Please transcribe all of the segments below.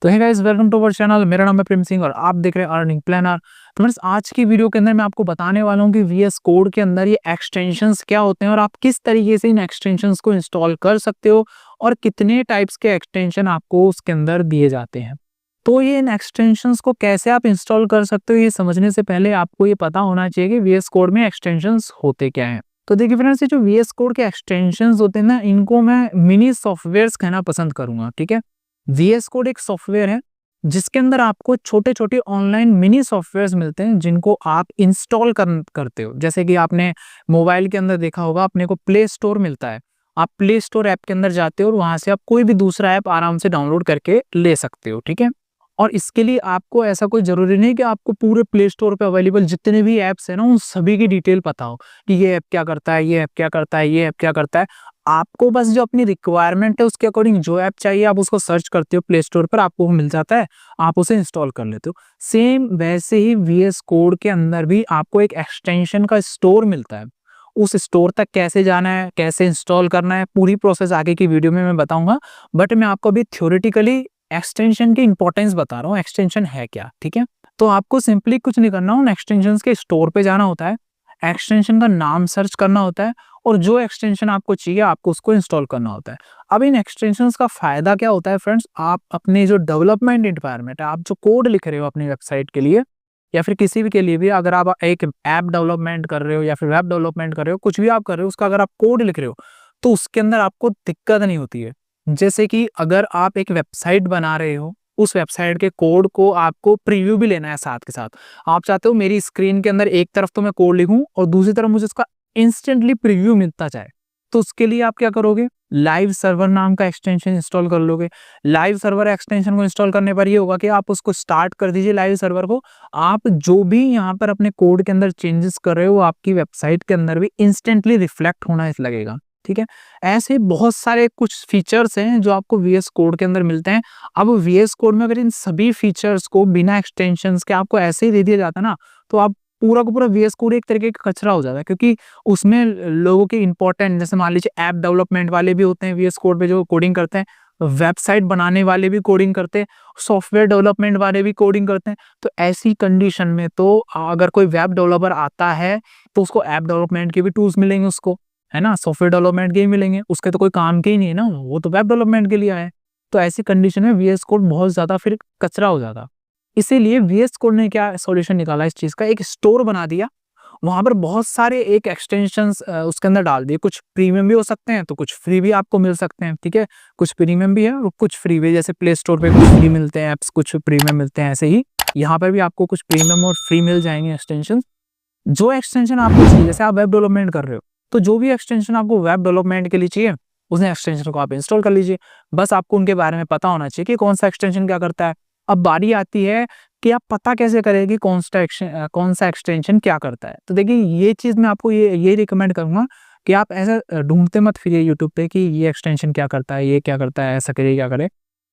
तो है guys, welcome to our channel. मेरा नाम है प्रेम सिंह और आप देख रहे हैं अर्निंग प्लानर। तो फ्रेंड्स, आज की वीडियो के अंदर मैं आपको बताने वाला हूं कि वीएस कोड के अंदर ये एक्सटेंशंस क्या होते हैं और आप किस तरीके से इन एक्सटेंशंस को इंस्टॉल कर सकते हो और कितने टाइप्स के एक्सटेंशन आपको उसके अंदर दिए जाते हैं। तो ये इन एक्सटेंशंस को कैसे आप इंस्टॉल कर सकते हो, ये समझने से पहले आपको ये पता होना चाहिए कि वीएस कोड में एक्सटेंशंस होते क्या हैं। तो देखिए फ्रेंड्स, ये जो वीएस कोड के एक्सटेंशंस होते हैं ना, इनको मैं मिनी सॉफ्टवेयर्स कहना पसंद करूंगा। ठीक है, वीएस कोड एक सॉफ्टवेयर है जिसके अंदर आपको छोटे-छोटे ऑनलाइन मिनी सॉफ्टवेयर्स मिलते हैं जिनको आप इंस्टॉल करते हो। जैसे कि आपने मोबाइल के अंदर देखा होगा, अपने को प्ले स्टोर मिलता है। आप प्ले स्टोर ऐप के अंदर जाते हो और वहां से आप कोई भी दूसरा ऐप आराम से डाउनलोड करके ले सकते हो। ठीक है, और इसके लिए आपको ऐसा कोई जरूरी नहीं कि आपको पूरे प्ले स्टोर पे अवेलेबल जितने भी ऐप्स हैं ना, उन सभी की डिटेल पता हो कि ये ऐप क्या करता है, ये ऐप क्या करता है, ये ऐप क्या करता है। आपको बस जो अपनी रिक्वायरमेंट है उसके अकॉर्डिंग जो ऐप चाहिए आप उसको सर्च करते हो प्ले स्टोर पर, आपको वो मिल जाता है, आप उसे इंस्टॉल कर लेते हो। सेम वैसे ही वीएस कोड के अंदर भी आपको एक एक्सटेंशन का स्टोर मिलता है। उस स्टोर तक कैसे जाना है, कैसे इंस्टॉल करना है, पूरी प्रोसेस आगे की वीडियो में मैं बताऊंगा। बट मैं आपको अभी थ्योरेटिकली एक्सटेंशन की इंपॉर्टेंस बता रहा हूँ, एक्सटेंशन है क्या। ठीक है, तो आपको सिंपली कुछ नहीं करना, उन एक्सटेंशन के स्टोर पे जाना होता है, एक्सटेंशन का नाम सर्च करना होता है और जो एक्सटेंशन आपको चाहिए आपको उसको इंस्टॉल करना होता है। अब इन एक्सटेंशंस का फायदा क्या होता है फ्रेंड्स, आप अपने जो डेवलपमेंट एनवायरनमेंट है, आप जो कोड लिख रहे हो अपनी वेबसाइट के लिए या फिर किसी भी के लिए भी, अगर आप एक ऐप डेवलपमेंट कर रहे हो या फिर वेब डेवलपमेंट कर रहे हो, कुछ भी आप कर रहे हो, उसका अगर आप कोड लिख रहे हो तो उसके अंदर आपको दिक्कत नहीं होती है। जैसे कि अगर आप एक वेबसाइट बना रहे हो, उस वेबसाइट के कोड को आपको प्रीव्यू भी लेना है साथ के साथ। आप चाहते हो मेरी स्क्रीन के अंदर एक तरफ तो मैं कोड लिखूं और दूसरी तरफ मुझे उसका इंस्टेंटली प्रीव्यू मिलता जाए, तो उसके लिए आप क्या करोगे, लाइव सर्वर नाम का एक्सटेंशन इंस्टॉल कर लोगे। लाइव सर्वर एक्सटेंशन को इंस्टॉल करने पर ये होगा कि आप उसको स्टार्ट कर दीजिए लाइव सर्वर को, आप जो भी यहाँ पर अपने कोड के अंदर चेंजेस कर रहे हो आपकी वेबसाइट के अंदर भी इंस्टेंटली रिफ्लेक्ट होना लगेगा। ठीक है, ऐसे बहुत सारे कुछ फीचर्स हैं जो आपको वीएस कोड के अंदर मिलते हैं। अब वीएस कोड में अगर इन सभी फीचर्स को बिना एक्सटेंशंस के आपको ऐसे ही दे दिया जाता ना, तो आप पूरा का पूरा वीएस कोड एक तरीके का कचरा हो जाता है, क्योंकि उसमें लोगों के इंपॉर्टेंट, जैसे मान लीजिए ऐप डेवलपमेंट वाले भी होते हैं वीएस कोड पे जो कोडिंग करते हैं, वेबसाइट बनाने वाले भी कोडिंग करते हैं, सॉफ्टवेयर डेवलपमेंट वाले भी कोडिंग करते हैं। तो ऐसी कंडीशन में तो अगर कोई वेब डेवलपर आता है तो उसको ऐप डेवलपमेंट के भी टूल्स मिलेंगे, उसको है ना, सॉफ्टवेयर डेवलपमेंट के ही मिलेंगे, उसके तो कोई काम के ही नहीं है ना, वो तो वेब डेवलपमेंट के लिए आया है। तो ऐसी कंडीशन में वीएस कोड बहुत ज्यादा फिर कचरा हो जाता। इसीलिए वीएस कोड ने क्या सॉल्यूशन निकाला इस चीज का, एक स्टोर बना दिया, वहां पर बहुत सारे एक एक्सटेंशंस उसके अंदर डाल दिए। कुछ प्रीमियम भी हो सकते हैं तो कुछ फ्री भी आपको मिल सकते हैं। ठीक है, कुछ प्रीमियम भी है और कुछ फ्री भी, जैसे प्ले स्टोर पे कुछ फ्री मिलते हैं एप्स, कुछ प्रीमियम मिलते हैं, ऐसे ही यहाँ पर भी आपको कुछ प्रीमियम और फ्री मिल जाएंगे एक्सटेंशन। जो एक्सटेंशन आपको चाहिए, जैसे आप वेब डेवलपमेंट कर रहे हो तो जो भी एक्सटेंशन आपको वेब डेवलपमेंट के लिए चाहिए उस एक्सटेंशन को आप इंस्टॉल कर लीजिए। बस आपको उनके बारे में पता होना चाहिए कि कौन सा एक्सटेंशन क्या करता है। अब बारी आती है कि आप पता कैसे करें कि कौन सा एक्सटेंशन क्या करता है। तो देखिए, ये चीज मैं आपको ये रिकमेंड करूंगा कि आप ऐसा ढूंढते मत फिरिए यूट्यूब पे कि ये एक्सटेंशन क्या करता है, ये क्या करता है, ऐसा करिए क्या करे।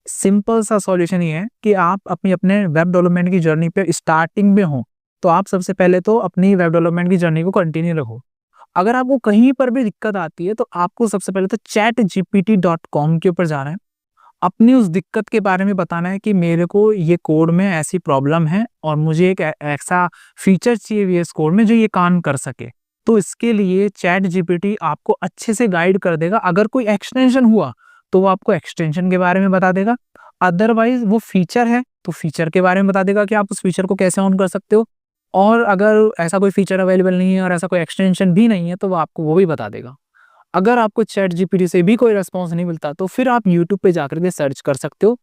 सिंपल सा सॉल्यूशन ये है कि आप अपने वेब डेवलपमेंट की जर्नी पे स्टार्टिंग में हो तो आप सबसे पहले तो अपनी वेब डेवलपमेंट की जर्नी को कंटिन्यू रखो। अगर आपको कहीं पर भी दिक्कत आती है तो आपको सबसे पहले तो chatgpt.com के ऊपर जाना है, अपनी उस दिक्कत के बारे में बताना है कि मेरे को ये कोड में ऐसी प्रॉब्लम है और मुझे एक ऐसा फीचर चाहिए वीएस कोड में जो ये काम कर सके। तो इसके लिए चैट जीपीटी आपको अच्छे से गाइड कर देगा। अगर कोई एक्सटेंशन हुआ तो वो आपको एक्सटेंशन के बारे में बता देगा, अदरवाइज वो फीचर है तो फीचर के बारे में बता देगा कि आप उस फीचर को कैसे ऑन कर सकते हो। और अगर ऐसा कोई फीचर अवेलेबल नहीं है और ऐसा कोई एक्सटेंशन भी नहीं है तो वो आपको वो भी बता देगा। अगर आपको चैट जीपीटी से भी कोई रिस्पॉन्स नहीं मिलता तो फिर आप यूट्यूब पे जाकर के सर्च कर सकते हो।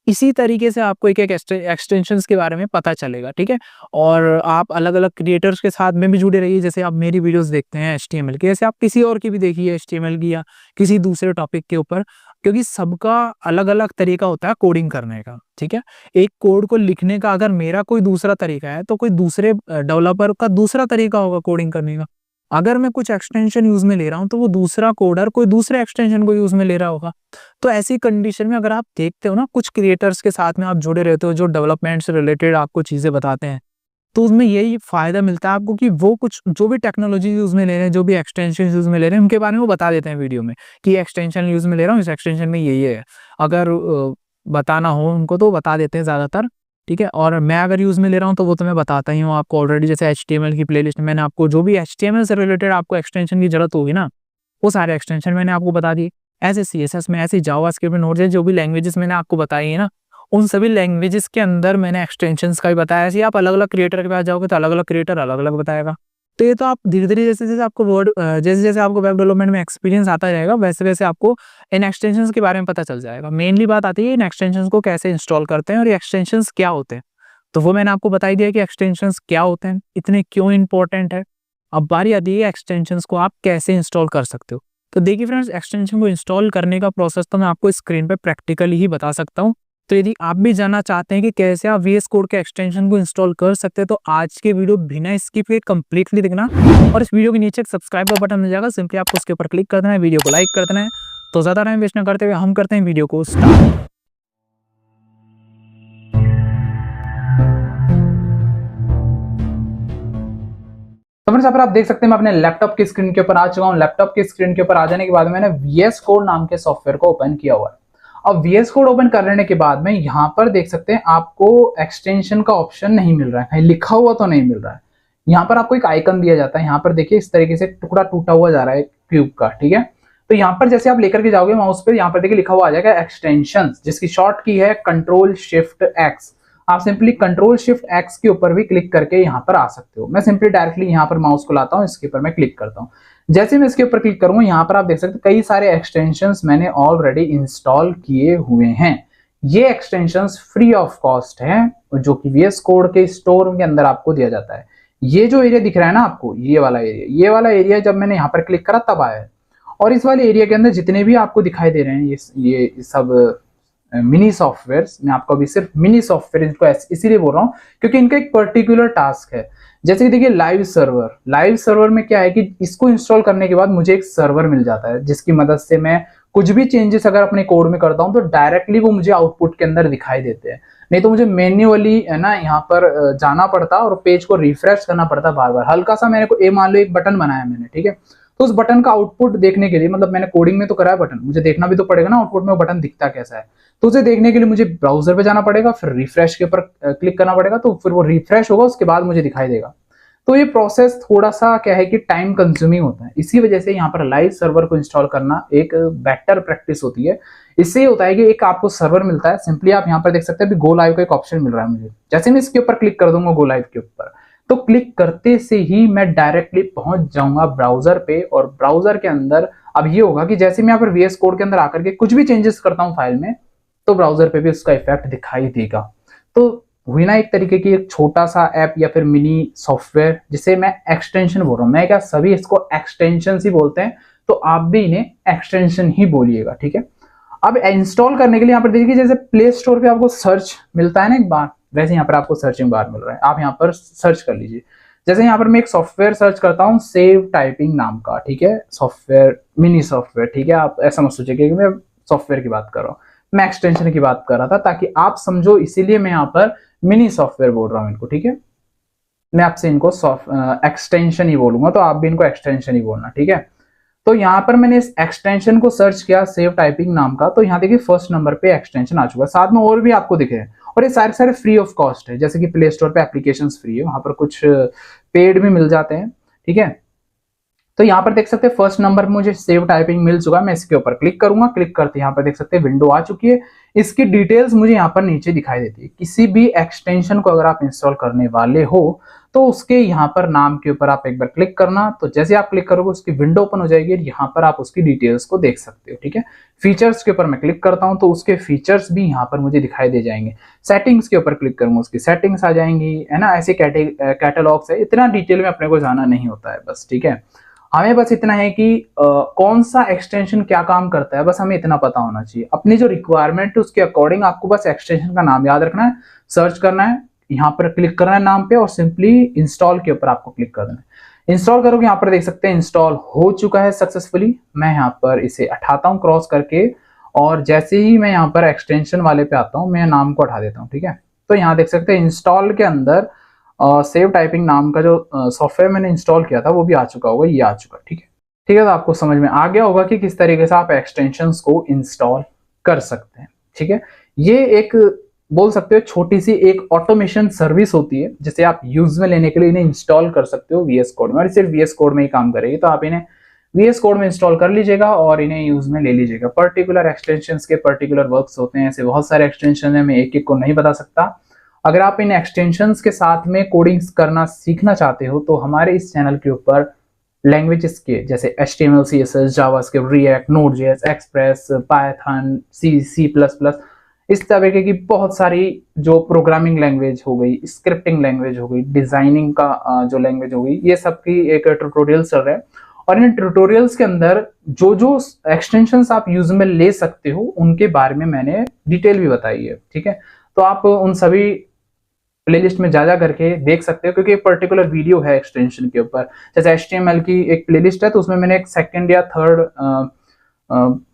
इसी तरीके से आपको एक एक एक्सटेंशंस के बारे में पता चलेगा। ठीक है, और आप अलग अलग क्रिएटर्स के साथ में भी जुड़े रहिए। जैसे आप मेरी वीडियोस देखते हैं एचटीएमएल की, ऐसे आप किसी और की भी देखिए एचटीएमएल की या किसी दूसरे टॉपिक के ऊपर, क्योंकि सबका अलग अलग तरीका होता है कोडिंग करने का। ठीक है, एक कोड को लिखने का अगर मेरा कोई दूसरा तरीका है तो कोई दूसरे डेवलपर का दूसरा तरीका होगा कोडिंग करने का। अगर मैं कुछ एक्सटेंशन यूज में ले रहा हूं तो वो दूसरा कोडर कोई दूसरे एक्सटेंशन को यूज में ले रहा होगा। तो ऐसी कंडीशन में अगर आप देखते हो ना, कुछ क्रिएटर्स के साथ में आप जुड़े रहते हो जो डेवलपमेंट से रिलेटेड आपको चीजें बताते हैं, तो उसमें यही फायदा मिलता है आपको कि वो कुछ जो भी टेक्नोलॉजी यूज में ले रहे हैं, जो भी एक्सटेंशन यूज में ले रहे हैं, उनके बारे में वो बता देते हैं वीडियो में कि एक्सटेंशन यूज में ले रहा हूँ, इस एक्सटेंशन में ये है। अगर बताना हो उनको तो बता देते हैं ज़्यादातर, ठीक है। और मैं अगर यूज़ में ले रहा हूँ तो वो तो मैं बताता ही हूँ आपको ऑलरेडी। जैसे HTML की प्लेलिस्ट मैंने आपको जो भी HTML से रिलेटेड आपको एक्सटेंशन की ज़रूरत होगी ना, वो सारे एक्सटेंशन मैंने आपको बता दिए। ऐसे CSS में, ऐसे जावास्क्रिप्ट में, नोड.जेएस जो भी लैंग्वेजेस मैंने आपको बताई है ना, उन सभी लैंग्वेजेस के अंदर मैंने एक्सटेंशंस का भी बताया। ऐसे ही आप अलग-अलग क्रिएटर के पास जाओगे तो अलग-अलग क्रिएटर अलग-अलग बताएगा। तो ये तो आप धीरे-धीरे जैसे-जैसे आपको जैसे-जैसे आपको वेब डेवलपमेंट में एक्सपीरियंस आता जाएगा, वैसे-वैसे आपको इन एक्सटेंशंस के बारे में पता चल जाएगा। मेनली बात आती है इन एक्सटेंशंस को कैसे इंस्टॉल करते हैं और ये एक्सटेंशंस क्या होते हैं। तो वो मैंने आपको बता ही दिया कि एक्सटेंशंस क्या होते हैं, इतने क्यों इंपॉर्टेंट है। अब बारी आती है एक्सटेंशंस को आप कैसे इंस्टॉल कर सकते हो। तो देखिए फ्रेंड्स, एक्सटेंशन को इंस्टॉल करने का प्रोसेस तो मैं आपको स्क्रीन पे प्रैक्टिकली ही बता सकता हूँ। तो यदि आप भी जानना चाहते हैं कि कैसे आप VS कोड के एक्सटेंशन को इंस्टॉल कर सकते हैं, तो आज के वीडियो बिना स्किप किए कंप्लीटली देखना। और इस वीडियो के नीचे एक सब्सक्राइब का बटन मिल जाएगा, सिंपली आपको उसके ऊपर क्लिक कर देना है, वीडियो को लाइक कर देना है। तो ज़्यादा टाइम वेस्ट ना करते हुए हम करते हैं वीडियो को स्टार्ट। तो फ्रेंड्स, यहाँ पर आप देख सकते हैं मैं अपने लैपटॉप की स्क्रीन के ऊपर आ चुका हूँ। लैपटॉप की स्क्रीन के ऊपर आ जाने के बाद मैंने VS कोड नाम के सॉफ्टवेयर को ओपन किया हुआ है। अब VS कोड ओपन कर लेने के बाद में यहाँ पर देख सकते हैं आपको एक्सटेंशन का ऑप्शन नहीं मिल रहा है, कहीं लिखा हुआ तो नहीं मिल रहा है। यहाँ पर आपको एक आइकन दिया जाता है। यहाँ पर देखिए इस तरीके से टुकड़ा टूटा हुआ जा रहा है क्यूब का, ठीक है। तो यहाँ पर जैसे आप लेकर के जाओगे माउस पे, यहाँ पर देखिए लिखा हुआ आ जाएगा एक्सटेंशन, जिसकी शॉर्ट की है Ctrl+Shift+X। आप सिंपली Ctrl+Shift+X के ऊपर भी क्लिक करके यहाँ पर आ सकते हो। मैं सिंपली डायरेक्टली यहाँ पर माउस को लाता हूँ, इसके ऊपर मैं क्लिक करता हूँ। जैसे मैं इसके ऊपर क्लिक करूंगा, यहाँ पर आप देख सकते हैं कई सारे एक्सटेंशंस मैंने ऑलरेडी इंस्टॉल किए हुए हैं। ये एक्सटेंशंस फ्री ऑफ कॉस्ट है, जो कि VS कोड के स्टोर के अंदर आपको दिया जाता है। ये जो एरिया दिख रहा है ना आपको, ये वाला एरिया जब मैंने यहाँ पर क्लिक करा तब आया है। और इस वाले एरिया के अंदर जितने भी आपको दिखाई दे रहे हैं ये सब मिनी सॉफ्टवेयर, मैं आपको अभी सिर्फ मिनी सॉफ्टवेयर इनको इसीलिए बोल रहा हूँ क्योंकि इनका एक पर्टिकुलर टास्क है। जैसे कि देखिए लाइव सर्वर में क्या है कि इसको इंस्टॉल करने के बाद मुझे एक सर्वर मिल जाता है, जिसकी मदद से मैं कुछ भी चेंजेस अगर अपने कोड में करता हूँ तो डायरेक्टली वो मुझे आउटपुट के अंदर दिखाई देते हैं। नहीं तो मुझे मैन्युअली है ना यहाँ पर जाना पड़ता और पेज को रिफ्रेश करना पड़ता बार बार। हल्का सा मेरे को मान लो एक बटन बनाया मैंने, ठीक है, तो उस बटन का आउटपुट देखने के लिए, मतलब मैंने कोडिंग में तो करा है बटन, मुझे देखना भी तो पड़ेगा ना आउटपुट में वो बटन दिखता कैसा है। तो उसे देखने के लिए मुझे ब्राउजर पे जाना पड़ेगा, फिर रिफ्रेश के ऊपर क्लिक करना पड़ेगा, तो फिर वो रिफ्रेश होगा, उसके बाद मुझे दिखाई देगा। तो ये प्रोसेस थोड़ा सा क्या है कि टाइम कंज्यूमिंग होता है। इसी वजह से यहाँ पर लाइव सर्वर को इंस्टॉल करना एक बेटर प्रैक्टिस होती है। इससे ये होता है कि एक आपको सर्वर मिलता है, सिंपली आप यहाँ पर देख सकते हैं अभी गो लाइव का एक ऑप्शन मिल रहा है मुझे। जैसे मैं इसके ऊपर क्लिक कर दूंगा गो लाइव के ऊपर, तो क्लिक करते से ही मैं डायरेक्टली पहुंच जाऊंगा ब्राउजर पे। और ब्राउजर के अंदर अब ये होगा कि जैसे मैं यहाँ पर VS कोड के अंदर आकर के कुछ भी चेंजेस करता हूँ फाइल में, तो ब्राउजर पे भी उसका इफेक्ट दिखाई देगा। तो हुई ना एक तरीके की एक छोटा सा ऐप या फिर मिनी सॉफ्टवेयर, जिसे मैं एक्सटेंशन बोल रहा हूँ। मैं क्या, सभी इसको एक्सटेंशन ही बोलते हैं, तो आप भी इन्हें एक्सटेंशन ही बोलिएगा, ठीक है। अब इंस्टॉल करने के लिए यहाँ पर देखिए जैसे प्ले स्टोर पे आपको सर्च मिलता है ना एक बार, वैसे यहाँ पर आपको सर्चिंग बार मिल रहा है। आप यहाँ पर सर्च कर लीजिए। जैसे यहाँ पर मैं एक सॉफ्टवेयर सर्च करता हूँ सेव टाइपिंग नाम का, ठीक है, सॉफ्टवेयर मिनी सॉफ्टवेयर, ठीक है। आप ऐसा मत सोचिए कि मैं सॉफ्टवेयर की बात कर रहा हूँ, मैं एक्सटेंशन की बात कर रहा था, ताकि आप समझो, इसीलिए मैं यहाँ पर मिनी सॉफ्टवेयर बोल रहा हूँ इनको, ठीक है। मैं आपसे इनको एक्सटेंशन ही बोलूंगा, तो आप भी इनको एक्सटेंशन ही बोलना, ठीक है। तो यहाँ पर मैंने इस एक्सटेंशन को सर्च किया सेव टाइपिंग नाम का, तो यहाँ देखिए फर्स्ट नंबर पे एक्सटेंशन आ चुका है। साथ में और भी आपको दिख रहे हैं, और ये सारे फ्री ऑफ कॉस्ट है। जैसे कि प्ले स्टोर पे एप्लीकेशंस फ्री है, वहां पर कुछ पेड भी मिल जाते हैं, ठीक है। तो यहाँ पर देख सकते हैं फर्स्ट नंबर मुझे सेव टाइपिंग मिल चुका है। मैं इसके ऊपर क्लिक करूंगा, क्लिक करते यहाँ पर देख सकते हैं विंडो आ चुकी है। इसकी डिटेल्स मुझे यहाँ पर नीचे दिखाई देती है। किसी भी एक्सटेंशन को अगर आप इंस्टॉल करने वाले हो तो उसके यहाँ पर नाम के ऊपर आप एक बार क्लिक करना, तो जैसे आप क्लिक करोगे उसकी विंडो ओपन हो जाएगी। यहाँ पर आप उसकी डिटेल्स को देख सकते हो, ठीक है। फीचर्स के ऊपर मैं क्लिक करता हूँ तो उसके फीचर्स भी यहाँ पर मुझे दिखाई दे जाएंगे। सेटिंग्स के ऊपर क्लिक करूंगा, उसकी सेटिंग्स आ जाएंगी, है ना। ऐसे कैटलॉग्स है, इतना डिटेल में अपने को जाना नहीं होता है बस, ठीक है। हमें बस इतना है कि कौन सा एक्सटेंशन क्या काम करता है, बस हमें इतना पता होना चाहिए। अपनी जो रिक्वायरमेंट है उसके अकॉर्डिंग आपको बस एक्सटेंशन का नाम याद रखना है, सर्च करना है, यहाँ पर क्लिक करना है नाम पे, और सिंपली इंस्टॉल के ऊपर आपको क्लिक कर देना है। इंस्टॉल करोगे, यहाँ पर देख सकते हैं इंस्टॉल हो चुका है सक्सेसफुली। मैं यहाँ पर इसे हटाता हूँ क्रॉस करके, और जैसे ही मैं यहाँ पर एक्सटेंशन वाले पे आता हूँ, मैं नाम को हटा देता हूँ, ठीक है। तो यहाँ देख सकते हैं इंस्टॉल के अंदर सेव टाइपिंग नाम का जो सॉफ्टवेयर मैंने इंस्टॉल किया था वो भी आ चुका होगा, ये आ चुका, ठीक है। ठीक है, तो आपको समझ में आ गया होगा कि किस तरीके से आप एक्सटेंशंस को इंस्टॉल कर सकते हैं, ठीक है। ये एक बोल सकते हो छोटी सी एक ऑटोमेशन सर्विस होती है जिसे आप यूज में लेने के लिए इन्हें इंस्टॉल कर सकते हो वीएस कोड में, और सिर्फ वीएस कोड में ही काम करेगी। तो आप इन्हें वीएस कोड में इंस्टॉल कर लीजिएगा और इन्हें यूज में ले लीजिएगा। पर्टिकुलर एक्सटेंशन के पर्टिकुलर वर्क्स होते हैं, ऐसे बहुत सारे एक्सटेंशन है, मैं एक एक को नहीं बता सकता। अगर आप इन एक्सटेंशन के साथ में कोडिंग्स करना सीखना चाहते हो तो हमारे इस चैनल के ऊपर लैंग्वेजेस के जैसे HTML, CSS, JavaScript, react, Node.js, express, Python, C++, इस तरीके की बहुत सारी जो प्रोग्रामिंग लैंग्वेज हो गई, स्क्रिप्टिंग लैंग्वेज हो गई, डिजाइनिंग का जो लैंग्वेज हो गई, ये सब की एक ट्यूटोरियल चल रहा है। और इन ट्यूटोरियल्स के अंदर जो जो एक्सटेंशंस आप यूज में ले सकते हो उनके बारे में मैंने डिटेल भी बताई है, ठीक है। तो आप उन सभी प्लेलिस्ट में जा करके देख सकते हो, क्योंकि एक पर्टिकुलर वीडियो है एक्सटेंशन के ऊपर। जैसे HTML की एक प्लेलिस्ट है, तो उसमें मैंने एक सेकंड या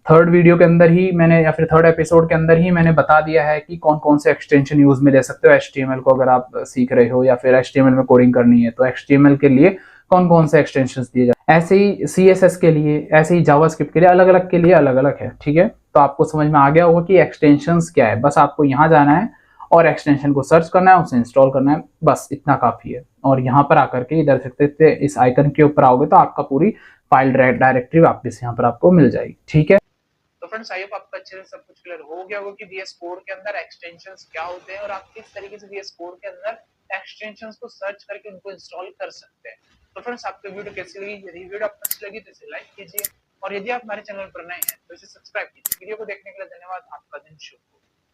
थर्ड वीडियो के अंदर ही मैंने, या फिर थर्ड एपिसोड के अंदर ही मैंने बता दिया है कि कौन कौन से एक्सटेंशन यूज में ले सकते हो HTML को, अगर आप सीख रहे हो या फिर HTML में कोडिंग करनी है तो HTML के लिए कौन कौन से एक्सटेंशन दिए जाए। ऐसे ही CSS के लिए, ऐसे ही जावास्क्रिप्ट के लिए अलग अलग के लिए अलग अलग है, ठीक है। तो आपको समझ में आ गया होगा कि एक्सटेंशंस क्या है। बस आपको यहाँ जाना है और एक्सटेंशन को सर्च करना है, उसे इंस्टॉल करना है, बस इतना काफी है। और यहाँ पर आकर के इधर से इस आइकन के ऊपर आओगे तो आपका पूरी फाइल डायरेक्टरी वापस यहाँ पर आपको मिल जाएगी, ठीक है। तो फ्रेंड्स, आई होप आपको अच्छे से सब कुछ क्लियर हो गया होगा कि VS कोड के अंदर एक्सटेंशंस क्या होते हैं और आप किस तरीके से VS कोड के अंदर एक्सटेंशंस को सर्च करके उनको इंस्टॉल कर सकते हैं। तो फ्रेंड्स, आपको वीडियो कैसी लगी? यदि वीडियो आपको अच्छी लगी तो इसे लाइक कीजिए, और यदि आप हमारे चैनल पर नए हैं तो इसे सब्सक्राइब कीजिए। वीडियो को देखने के लिए धन्यवाद। आपका दिन शुभ हो।